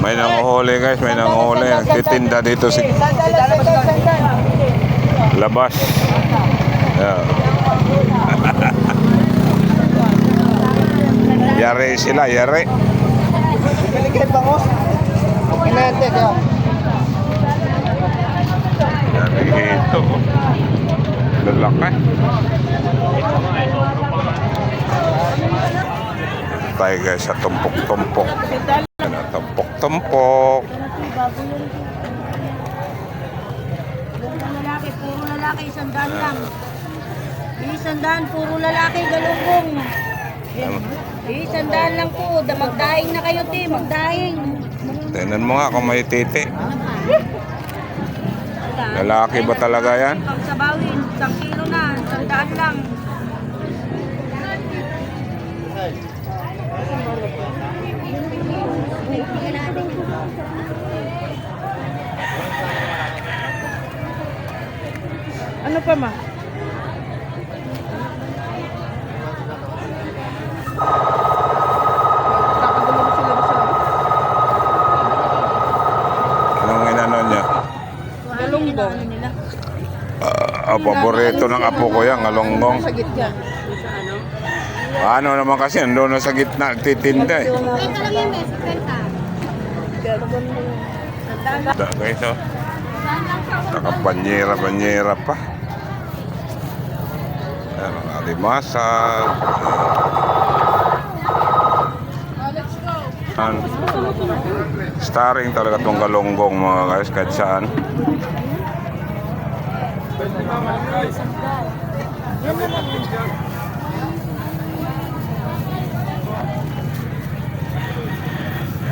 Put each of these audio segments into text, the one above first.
May nanguhuli guys, may nanguhuli. Nagtitinda dito si labas. Yeah. Yari sila, yari. Yari ito. Lalaki. Tayo guys sa tumpok-tumpok. Tumpok-tumpok. Puro lalaki, 100 lang. 100, puro lalaki, galunggong. 100 lang po, magdahing na kayo, te, magdahing. Tingnan mo nga kung may titi. Lalaki ba talaga yan? Pag sabawin, 1 kilo na, 100 lang. Ano pa ma? Anong inano niya? Galunggong. Paborito ng apo ko yan, galunggong. Sa gitna. Ano naman kasi, ando na sa gitna, titinda eh. Guys, oh. Nakapanyera-banyera pa. Ayan, ang alimasag. Starring talaga itong galunggong mga guys, kahit saan.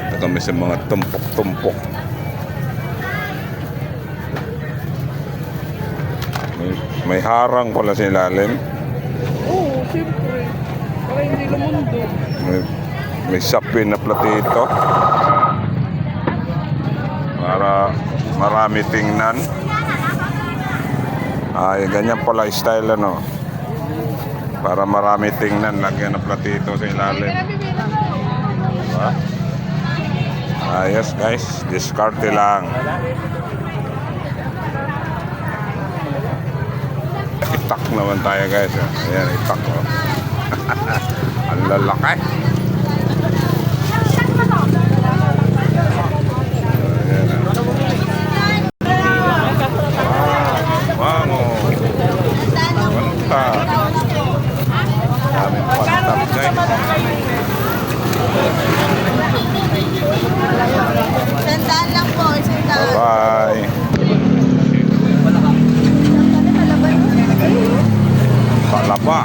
Ito kami sa mga tumpok-tumpok. May harang pala sa ilalim. Oo, siyempre. Para hindi lumundo. May sapin na platito. Para marami tingnan. Ay, ganyan pala style ano. Para marami tingnan, lagyan ng platito sa ilalim. Diba? Ayos guys, diskarte lang. Itak naman tayo guys. Ayan, itak oh. Ang lalaki. Wango. Panta. Daming pantap guys. 100 lang po, 100. Bye. Palaba.